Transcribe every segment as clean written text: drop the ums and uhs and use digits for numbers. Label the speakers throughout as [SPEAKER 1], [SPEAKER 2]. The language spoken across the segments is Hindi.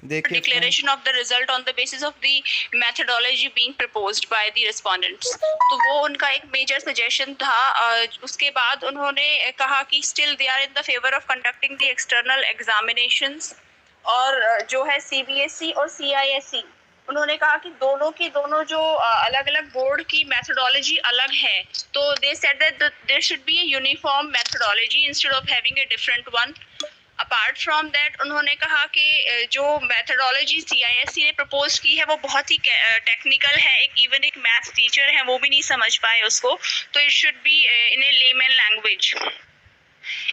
[SPEAKER 1] देखिए
[SPEAKER 2] declaration of the result on the basis of the methodology being proposed by the respondents. तो वो उनका एक major suggestion था. उसके बाद उन्होंने कहा कि still they are in the favor of conducting the external examinations. और जो है CBSE और CISE, उन्होंने कहा कि दोनों की दोनों जो अलग अलग बोर्ड की methodology अलग है, तो they said that there should be a uniform methodology instead of having a different one. Apart from that उन्होंने कहा कि जो मेथडोलॉजी CISE ने प्रपोज की है वो बहुत ही टेक्निकल है. इवन एक मैथ्स टीचर है वो भी नहीं समझ पाए उसको, तो it should be in A layman language.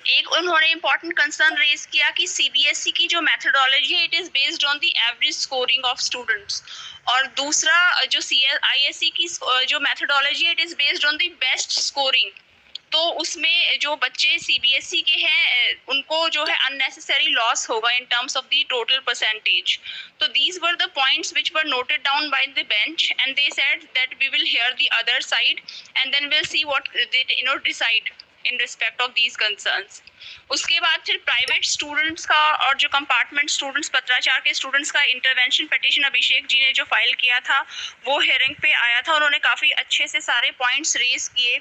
[SPEAKER 2] एक उन्होंने इम्पोर्टेंट कंसर्न रेज किया कि CBSE की जो मेथडोलॉजी है it is based on the average scoring of students, और दूसरा जो CISE की जो मेथडोलॉजी है it is based on the best scoring. तो उसमें जो बच्चे CBSE के हैं उनको जो है अननेसेसरी लॉस होगा in terms of the total percentage. तो these were the points which were noted down by the bench and they said that we will hear the other side and then will see what they decide in respect of these concerns. उसके बाद फिर प्राइवेट स्टूडेंट्स का और जो कंपार्टमेंट स्टूडेंट्स पत्राचार के स्टूडेंट्स का इंटरवेंशन पिटीशन अभिषेक जी ने जो फाइल किया था वो हियरिंग पे आया था. उन्होंने काफ़ी अच्छे से सारे पॉइंट्स रेज किए.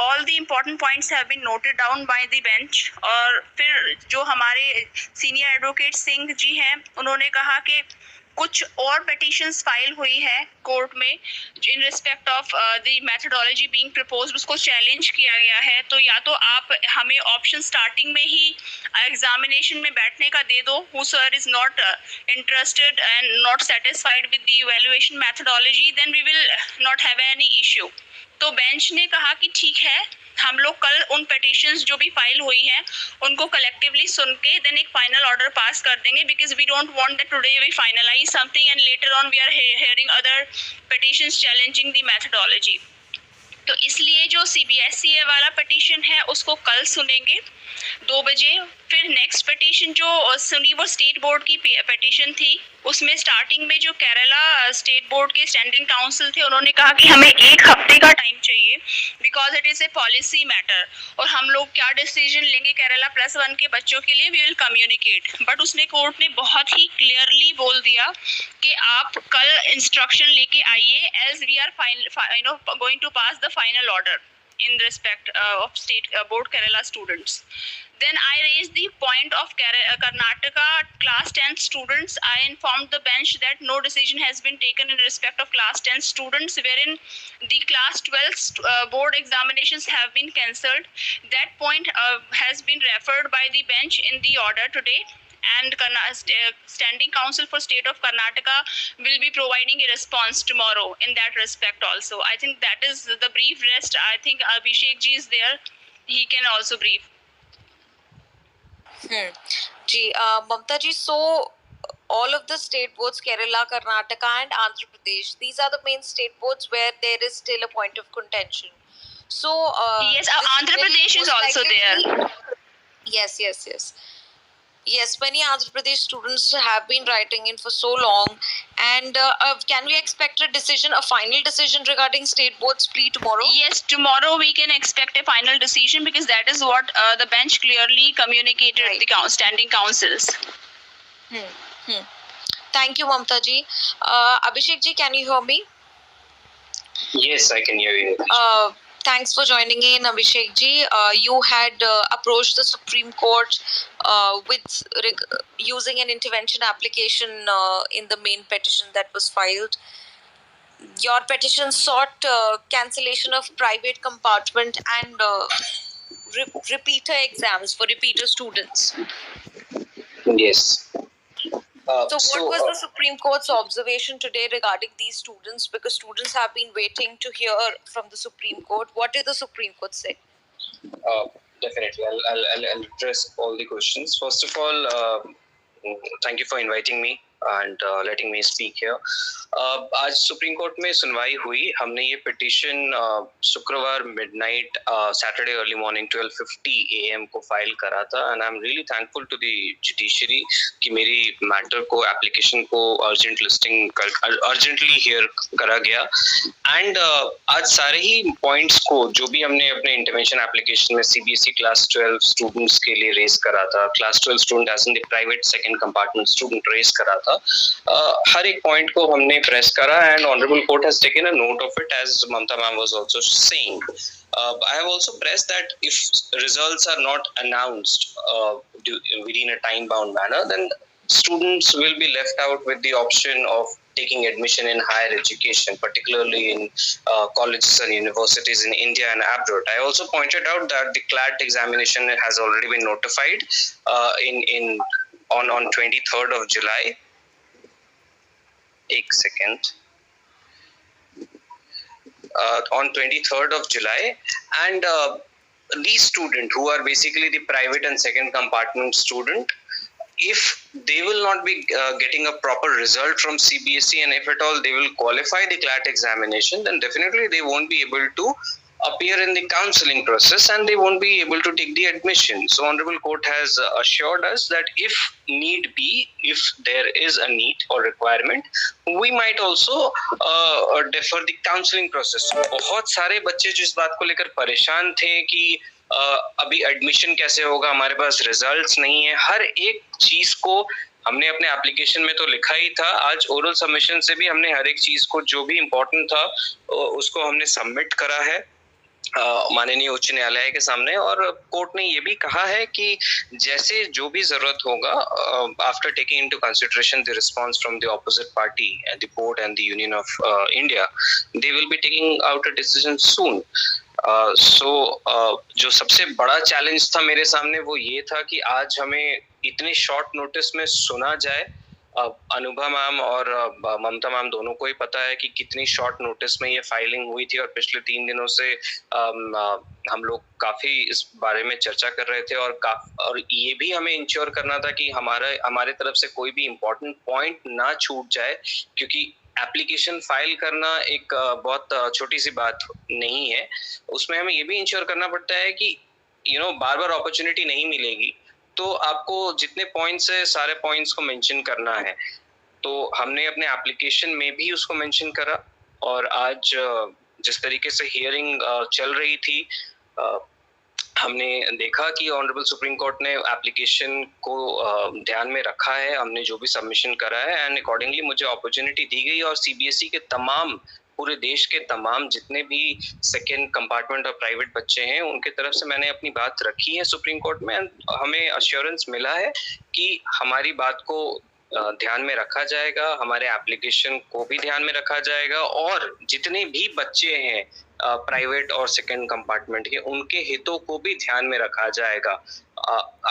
[SPEAKER 2] All the important points have been noted down by the bench. और फिर जो हमारे सीनियर एडवोकेट सिंह जी हैं उन्होंने कहा कि कुछ और पिटीशंस फाइल हुई है कोर्ट में in respect of the methodology being proposed, उसको चैलेंज किया गया है. तो या तो आप हमें ऑप्शन स्टार्टिंग में ही एग्जामिनेशन में बैठने का दे दो, whosoever is not interested and not satisfied with the evaluation methodology, then we will not have any issue. तो बेंच ने कहा कि ठीक है, हम लोग कल उन पिटीशंस जो भी फाइल हुई हैं उनको कलेक्टिवली सुन के देन एक फाइनल ऑर्डर पास कर देंगे, because we don't want that today we finalise something and later on we are hearing other petitions challenging the methodology. तो इसलिए जो CBSE वाला पिटीशन है उसको कल सुनेंगे 2 बजे. फिर नेक्स्ट पिटीशन जो सुनी वो स्टेट बोर्ड की पिटीशन थी. उसमें स्टार्टिंग में जो केरला स्टेट बोर्ड के स्टैंडिंग काउंसिल थे उन्होंने कहा कि हमें 1 हफ्ते का टाइम चाहिए because it is a policy matter, और हम लोग क्या डिसीजन लेंगे केरला +1 के बच्चों के लिए वी विल कम्युनिकेट. बट उसने कोर्ट ने बहुत ही क्लियरली बोल दिया कि आप कल इंस्ट्रक्शन लेके आइए as we are going to pass the final order in respect of state board Kerala students. Then I raised the point of Karnataka class 10 students. I informed the bench that no decision has been taken in respect of class 10 students, wherein the class 12 board examinations have been cancelled. That point has been referred by the bench in the order today. And Standing Council for State of Karnataka will be providing a response tomorrow in that respect also. I think that is the brief rest. I think Abhishek ji is there. He can also brief.
[SPEAKER 3] जी Mamata ji, so all of the state boards, Kerala, Karnataka and Andhra Pradesh, these are the main state boards where there is still a point of contention. So
[SPEAKER 2] yes, Andhra Pradesh is also there.
[SPEAKER 3] Yes. Yes, many Andhra Pradesh students have been writing in for so long, and can we expect a decision, a final decision regarding state boards plea tomorrow?
[SPEAKER 2] Yes, tomorrow we can expect a final decision because that is what the bench clearly communicated right. The standing councils.
[SPEAKER 3] Thank you, Mamta ji. Abhishek ji, can you hear me?
[SPEAKER 4] Yes, I can hear you.
[SPEAKER 3] Thanks for joining in, Abhishek ji. You had approached the Supreme Court with using an intervention application in the main petition that was filed. Your petition sought cancellation of private compartment and repeater exams for repeater students.
[SPEAKER 4] Yes.
[SPEAKER 3] So what was the Supreme Court's observation today regarding these students? Because students have been waiting to hear from the Supreme Court. What did the Supreme Court say?
[SPEAKER 4] Definitely. I'll address all the questions. First of all, thank you for inviting me and letting me speak here. आज सुप्रीम कोर्ट में सुनवाई हुई. हमने ये पिटीशन शुक्रवार midnight Saturday early morning 12:50 AM को फाइल करा था, and I am really thankful to the judiciary कि मेरी मैटर को, एप्लीकेशन को अर्जेंटली हियर करा गया. एंड आज सारे ही पॉइंट्स को जो भी हमने अपने इंटरवेंशन एप्लीकेशन में CBSE क्लास 12 स्टूडेंट्स के लिए रेस करा था, class 12 student as in the private second compartment student raise करा था, था, हर एक पॉइंट को हमने प्रेस करा and honourable court has taken a note of it as Mamata ma'am was also saying. I have also pressed that if results are not announced within a time-bound manner, then students will be left out with the option of taking admission in higher education, particularly in colleges and universities in India and abroad. I also pointed out that the CLAT examination has already been notified on 23rd of July. Ek second. On 23rd of July, and these students who are basically the private and second compartment student, if they will not be getting a proper result from CBSE, and if at all they will qualify the CLAT examination, then definitely they won't be able to appear in the counseling process and they won't be able to take the admission. So Honorable Court has assured us that if need be, if there is a need or requirement, we might also defer the counseling process. बहुत सारे बच्चे जो इस बात को लेकर परेशान थे कि अभी एडमिशन कैसे होगा, हमारे पास रिजल्ट्स नहीं है, हर एक चीज को हमने अपने एप्लीकेशन में तो लिखा ही था. आज ओरल सबमिशन से भी हमने हर एक चीज को जो भी इम्पोर्टेंट था उसको हमने सबमिट करा है माननीय उच्च न्यायालय के सामने, और कोर्ट ने ये भी कहा है कि जैसे जो भी जरूरत होगा after taking into consideration the response from the opposite party the board and the union of India, they will be taking out a decision soon. जो सबसे बड़ा चैलेंज था मेरे सामने वो ये था कि आज हमें इतने शॉर्ट नोटिस में सुना जाए. अनुभा मैम और ममता मैम दोनों को ही पता है कि कितनी शॉर्ट नोटिस में ये फाइलिंग हुई थी, और पिछले 3 दिनों से हम लोग काफी इस बारे में चर्चा कर रहे थे, और ये भी हमें इंश्योर करना था कि हमारे तरफ से कोई भी इम्पोर्टेंट पॉइंट ना छूट जाए, क्योंकि एप्लीकेशन फाइल करना एक बहुत छोटी सी बात नहीं है. उसमें हमें ये भी इंश्योर करना पड़ता है कि बार बार अपॉर्चुनिटी नहीं मिलेगी, तो आपको जितने पॉइंट्स है सारे पॉइंट्स को मेंशन करना है. तो हमने अपने एप्लीकेशन में भी उसको मेंशन करा, और आज जिस तरीके से हियरिंग चल रही थी हमने देखा कि ऑनरेबल सुप्रीम कोर्ट ने एप्लीकेशन को ध्यान में रखा है, हमने जो भी सबमिशन करा है, एंड अकॉर्डिंगली मुझे अपॉर्चुनिटी दी गई, और सीबीएसई के पूरे देश के तमाम जितने भी सेकेंड कंपार्टमेंट और प्राइवेट बच्चे हैं उनके तरफ से मैंने अपनी बात रखी है सुप्रीम कोर्ट में. हमें अश्योरेंस मिला है कि हमारी बात को ध्यान में रखा जाएगा, हमारे एप्लीकेशन को भी ध्यान में रखा जाएगा, और जितने भी बच्चे हैं प्राइवेट और सेकेंड कंपार्टमेंट के उनके हितों को भी ध्यान में रखा जाएगा.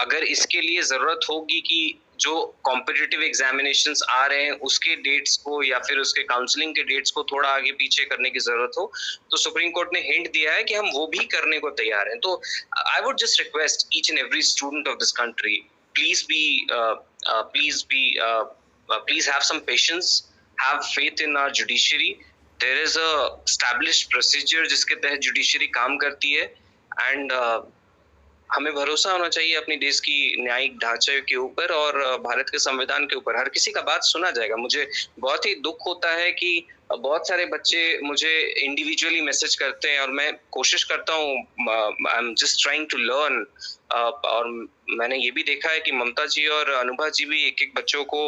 [SPEAKER 4] अगर इसके लिए जरूरत होगी कि जो कॉम्पिटिटिव एग्जामिनेशंस आ रहे हैं उसके डेट्स को या फिर उसके काउंसलिंग के डेट्स को थोड़ा आगे पीछे करने की जरूरत हो, तो सुप्रीम कोर्ट ने हिंट दिया है कि हम वो भी करने को तैयार हैं. तो I would just request each and every student of this country, please have some patience, have faith in our judiciary. There is a established procedure जिसके तहत जुडिशरी काम करती है, एंड हमें भरोसा होना चाहिए अपनी देश की न्यायिक ढांचे के ऊपर और भारत के संविधान के ऊपर. हर किसी का बात सुना जाएगा. मुझे बहुत ही दुख होता है कि बहुत सारे बच्चे मुझे इंडिविजुअली मैसेज करते हैं, और मैं कोशिश करता हूँ, I am just trying to learn, और मैंने ये भी देखा है कि ममता जी और अनुभा जी भी एक बच्चों को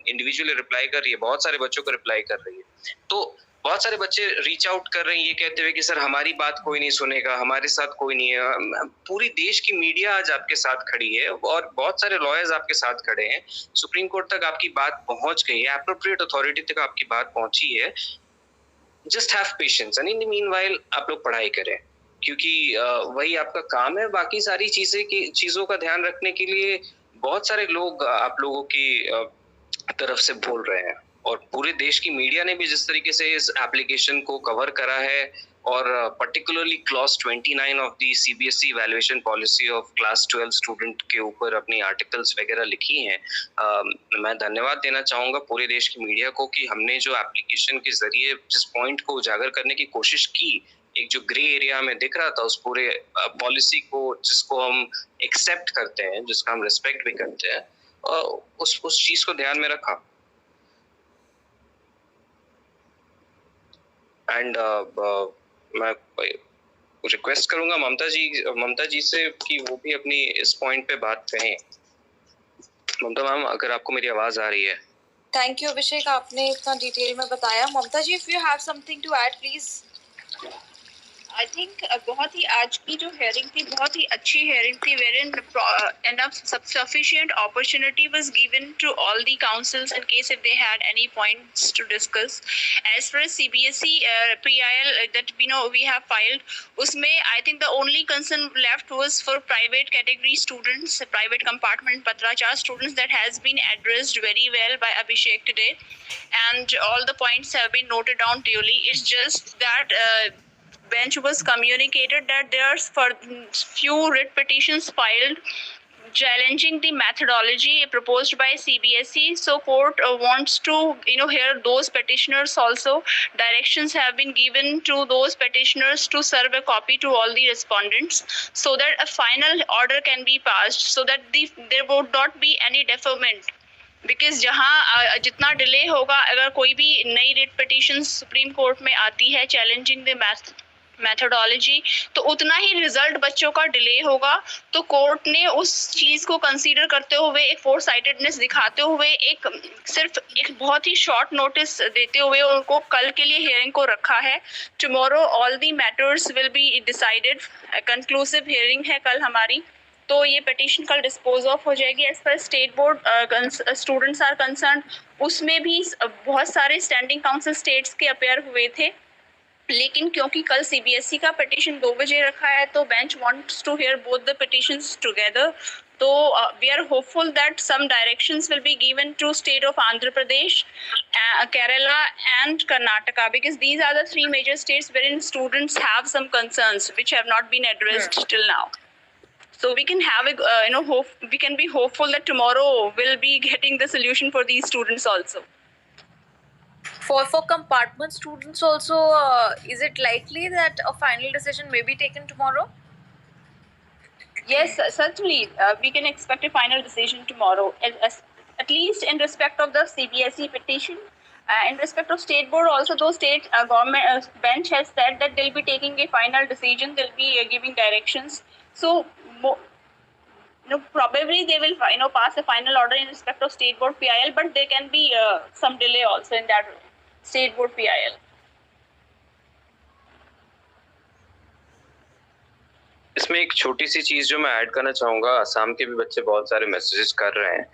[SPEAKER 4] इंडिविजुअली रिप्लाई कर रही है, बहुत सारे बच्चों को रिप्लाई कर रही है. तो बहुत सारे बच्चे रीच आउट कर रहे हैं ये कहते हुए कि सर हमारी बात कोई नहीं सुनेगा, हमारे साथ कोई नहीं है. पूरी देश की मीडिया आज आपके साथ खड़ी है, और बहुत सारे लॉयर्स आपके साथ खड़े हैं. सुप्रीम कोर्ट तक आपकी बात पहुंच गई है, एप्रोप्रिएट अथॉरिटी तक आपकी बात पहुंची है. Just have patience, and in the meanwhile आप लोग पढ़ाई करें, क्योंकि वही आपका काम है. बाकी सारी चीजों का ध्यान रखने के लिए बहुत सारे लोग आप लोगों की तरफ से बोल रहे हैं, और पूरे देश की मीडिया ने भी जिस तरीके से इस एप्लीकेशन को कवर करा है, और particularly clause 29 of the CBSE evaluation policy of class 12 student के ऊपर अपनी आर्टिकल्स वगैरह लिखी हैं. मैं धन्यवाद देना चाहूँगा पूरे देश की मीडिया को कि हमने जो एप्लीकेशन के जरिए जिस पॉइंट को उजागर करने की कोशिश की, एक जो ग्रे एरिया में दिख रहा था, उस पूरे पॉलिसी को जिसको हम एक्सेप्ट करते हैं, जिसका हम रिस्पेक्ट भी करते हैं, उस चीज को ध्यान में रखा. एंड मैं रिक्वेस्ट करूंगा ममता जी से कि वो भी अपनी इस पॉइंट पे बात कहें. ममता मैम, अगर आपको मेरी आवाज आ रही है.
[SPEAKER 3] थैंक यू अभिषेक, आपने इतना डिटेल में बताया. Mamata ji, if you have something to add please.
[SPEAKER 2] I think बहुत ही आज की जो हेयरिंग थी बहुत ही अच्छी हेयरिंग थी, wherein enough sufficient opportunity was given to all the councils in case if they had any points to discuss. As far as CBSE PIL that we have filed, usme I think the only concern left was for private category students, private compartment Patrachar students, that has been addressed very well by Abhishek today, and all the points have been noted down duly. It's just that bench was communicated that there's for few writ petitions filed challenging the methodology proposed by CBSE. So court wants to hear those petitioners also. Directions have been given to those petitioners to serve a copy to all the respondents so that a final order can be passed, so that there would not be any deferment. Because जहाँ जितना डिले होगा, अगर कोई भी नई रिट पिटीशन सुप्रीम कोर्ट में आती है चैलेंजिंग द मैथोडोलॉजी, तो उतना ही रिजल्ट बच्चों का डिले होगा. तो कोर्ट ने उस चीज को कंसीडर करते हुए, एक फोर साइटेडनेस दिखाते हुए, सिर्फ एक बहुत ही शॉर्ट नोटिस देते हुए उनको कल के लिए हियरिंग को रखा है. Tomorrow all the matters will be decided. Conclusive hearing है कल हमारी, तो ये पिटीशन कल डिस्पोज ऑफ हो जाएगी. As per state board students are concerned, उसमें भी बहुत सारे स्टैंडिंग काउंसिल स्टेट्स के अपेयर हुए थे, लेकिन क्योंकि कल CBSE का पिटीशन 2 बजे रखा है, तो bench wants to hear both the petitions together. तो we are hopeful that some directions will be given to state of Andhra Pradesh, Kerala and Karnataka, because these are the 3 major states wherein students have some concerns which have not been addressed till now. So we can have hope. We can be hopeful that tomorrow we'll be getting the solution for these students also.
[SPEAKER 3] For compartment students also, is it likely that a final decision may be taken tomorrow?
[SPEAKER 2] Yes, certainly. We can expect a final decision tomorrow, at least in respect of the CBSE petition. In respect of state board also, though state government bench has said that they'll be taking a final decision, they'll be giving directions. So probably they will pass a final order in respect of state board PIL, but there can be some delay also in that state board PIL.
[SPEAKER 4] इसमें एक छोटी सी चीज जो मैं ऐड करना चाहूंगा, असम के भी बच्चे बहुत सारे मैसेजेस कर रहे हैं.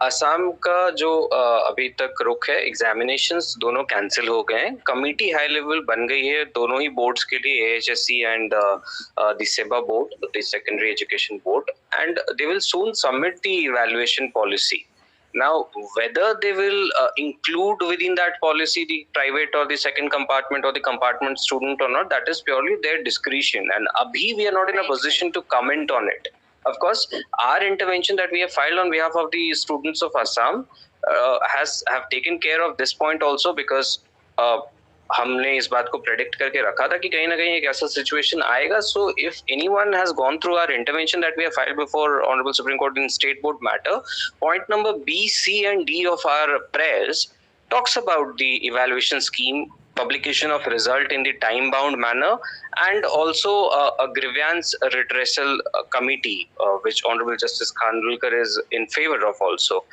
[SPEAKER 4] असम का जो अभी तक रुख है, एग्जामिनेशंस दोनों कैंसिल हो गए हैं. कमिटी हाई लेवल बन गई है दोनों ही बोर्ड्स के लिए, AHSC एंड द सेबा board, the secondary education board, and they will soon submit the evaluation policy. Now, whether they will include within that policy the private or the second compartment or the compartment student or not, that is purely their discretion. And abhi we are not in a position to comment on it. Of course, our intervention that we have filed on behalf of the students of Assam have taken care of this point also, because हमने इस बात को प्रेडिक्ट करके रखा था कि कहीं ना कहीं एक ऐसा सिचुएशन आएगा. So if anyone has gone through our intervention that we have filed before honourable Supreme Court in state board matter, point number B, C and D of our prayers talks about the evaluation scheme, publication of result in the time bound manner, and also a grievance redressal committee which Honorable Justice Khanwilkar is in favor of also,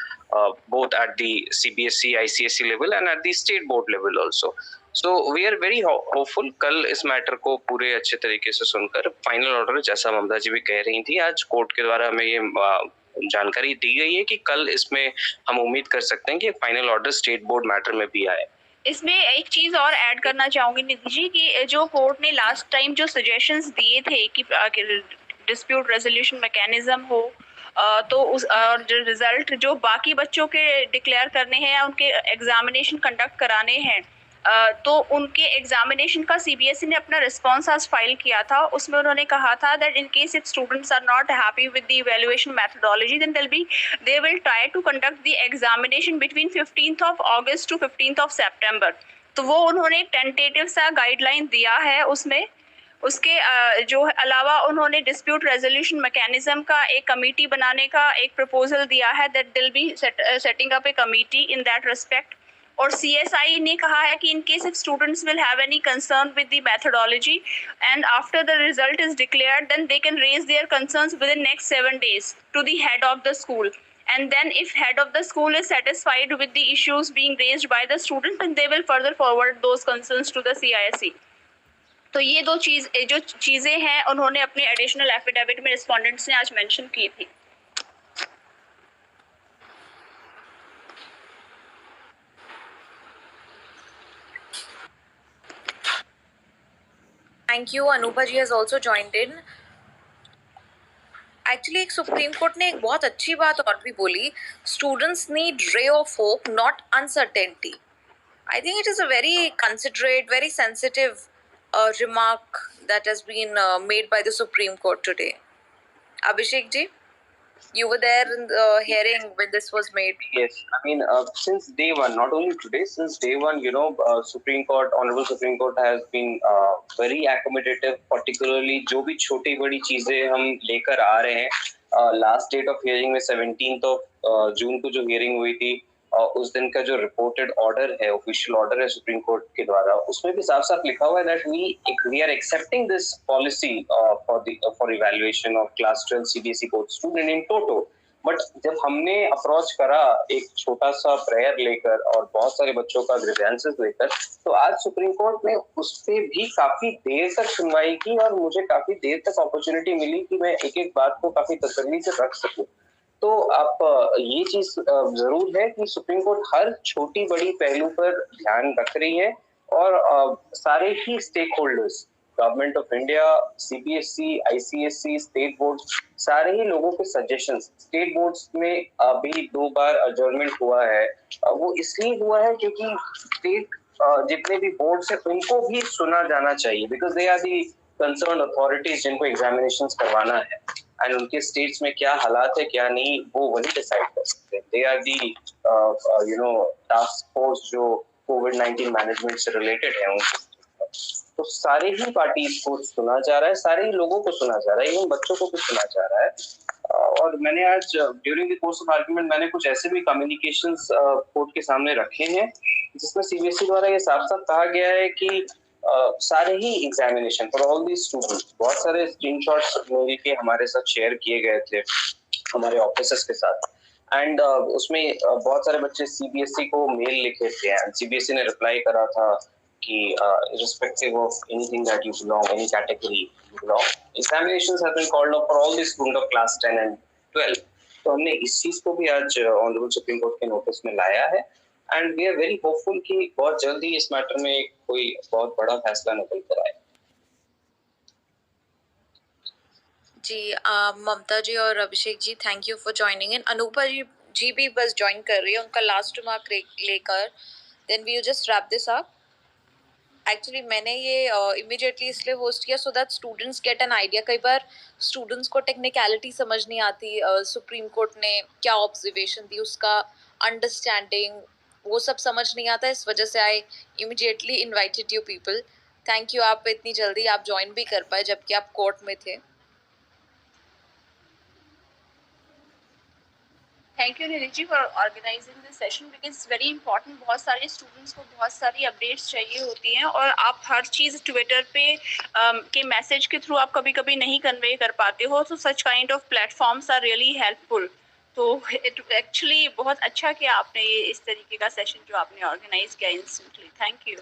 [SPEAKER 4] both at the CBSE ICSE level and at the state board level also. So we are very hopeful. कल इस मैटर को पूरे अच्छे तरीके से सुनकर फाइनल ऑर्डर, जैसा ममता जी भी कह रही थी, आज कोर्ट के द्वारा हमें ये जानकारी दी गई है कि कल इसमें हम उम्मीद कर सकते हैं कि final order state board matter में भी आए.
[SPEAKER 2] इसमें एक चीज और ऐड करना चाहूंगी निधि जी, कि जो कोर्ट ने लास्ट टाइम जो सजेशंस दिए थे कि डिस्प्यूट रेजोल्यूशन मैकेनिज्म हो, तो उस और जो रिजल्ट जो बाकी बच्चों के डिक्लेयर करने हैं या उनके एग्जामिनेशन कंडक्ट कराने हैं, तो उनके एग्जामिनेशन का CBSE ने अपना रिस्पॉन्स आज फाइल किया था. उसमें उन्होंने कहा था that in case if students are not happy with the evaluation methodology, then they will try to conduct the examination between 15th of August to 15th of September. तो वो उन्होंने एक टेंटेटिव सा गाइडलाइन दिया है. उसमें उसके जो अलावा उन्होंने डिस्प्यूट रेजोल्यूशन मैकेनिज्म का एक कमेटी बनाने का एक प्रपोजल दिया है, दैट दिल be setting up A committee in that respect. और CSI ने कहा है कि in case if students will have any concern with the methodology and after the result is declared, then they can raise their concerns within next 7 days to the head of the school. and then if head of the school is satisfied with the issues being raised by the student, then they will further forward those concerns to the CISE. तो ये जो चीज़ें हैं उन्होंने अपने एडिशनल एफिडेविट में रिस्पोंडेंट्स ने आज मेंशन की थी.
[SPEAKER 3] Thank you. Anupa ji has also joined in. Actually, एक सुप्रीम कोर्ट ने एक बहुत अच्छी बात और भी बोली, students need ray of hope not uncertainty. I think it is a very considerate, very sensitive remark that has been made by the Supreme Court today. Abhishek ji, you were there in the hearing when this was made.
[SPEAKER 4] Yes, I mean, since day one, not only today, since day one, Supreme Court, Honorable Supreme Court has been very accommodative, particularly जो भी छोटी बड़ी चीजें हम लेकर आ रहे हैं. Last date of hearing में 17th of June को जो hearing हुई थी, उस दिन का जो रिपोर्टेड ऑर्डर है, ऑफिशियल ऑर्डर है सुप्रीम कोर्ट के द्वारा, उसमें भी साफ साफ लिखा हुआ है that we are accepting this policy for evaluation of class 12 CBSE board student in total. But जब हमने अप्रोच करा एक छोटा सा प्रेयर लेकर और बहुत सारे बच्चों का ग्रीवेंसेस लेकर, तो आज सुप्रीम कोर्ट ने उस पे भी काफी देर तक सुनवाई की और मुझे काफी देर तक अपॉर्चुनिटी मिली कि मैं एक एक बात को काफी तसल्ली से रख सकूं. तो आप ये चीज जरूर है कि सुप्रीम कोर्ट हर छोटी बड़ी पहलू पर ध्यान रख रही है और सारे ही stakeholders, government of India, CBSE, ICSE, state board, सारे ही लोगों के सजेशंस. स्टेट बोर्ड्स में अभी 2 बार अजर्नमेंट हुआ है. वो इसलिए हुआ है क्योंकि स्टेट जितने भी बोर्ड्स हैं उनको भी सुना जाना चाहिए, because they are the concerned authorities जिनको एग्जामिनेशंस करवाना है एंड उनके स्टेट्स में क्या हालात है क्या नहीं वो वही डिसाइड कर सकते हैं. They are the task force जो कोविड-19 मैनेजमेंट से रिलेटेड है उनको. तो सारे ही पार्टीज को सुना जा रहा है, सारे ही लोगों को सुना जा रहा है, इवन बच्चों को भी सुना जा रहा है. और मैंने आज during the course of argument मैंने कुछ ऐसे भी कम्युनिकेशंस कोर्ट के सामने रखे हैं जिसमें सीबीएसई द्वारा ये साफ साफ कहा गया है कि सारे ही examination for all the students, बहुत सारे स्क्रीनशॉट्स मेल के हमारे साथ शेयर किए गए थे हमारे ऑफिसर्स के साथ. एंड उसमें बहुत सारे बच्चे सीबीएसई को मेल लिखे थे एंड सीबीएसई ने रिप्लाई करा था कि irrespective of anything that you belong, any category you belong, examinations have been called up for all the students of class 10 and 12. तो हमने इस चीज को भी आज ऑनरेबल सुप्रीम कोर्ट के नोटिस में लाया है and we are very hopeful कि बहुत जल्दी इस मैटर में कोई बहुत बड़ा फैसला निकल कर आए.
[SPEAKER 3] जी, ममता जी और Abhishek ji, thank you for joining in. Anupa ji भी बस ज्वाइन कर रही है उनका लास्ट रिमार्क लेकर, then we will just wrap this up. Actually मैंने ये इमीडिएटली इसलिए होस्ट किया so that students get an idea. कई बार स्टूडेंट्स को टेक्निकलिटी समझ नहीं आती, सुप्रीम कोर्ट ने क्या ऑब्जर्वेशन दी उसका अंडरस्टैंडिंग वो सब समझ नहीं आता. इस वजह से I immediately invited you people. Thank you, आप इतनी जल्दी आप ज्वाइन भी कर पाए जबकि आप कोर्ट में थे.
[SPEAKER 2] Thank you Neeraj ji for organising this session because it's very important. बहुत सारे स्टूडेंट्स को बहुत सारी अपडेट्स चाहिए होती हैं और आप हर चीज़ ट्विटर पे के मैसेज के थ्रू आप कभी कभी नहीं कन्वे कर पाते हो. तो such kind of platforms are really helpful. तो एक्चुअली बहुत अच्छा किया आपने ये इस तरीके का सेशन जो आपने ऑर्गेनाइज किया इंस्टेंटली. Thank you.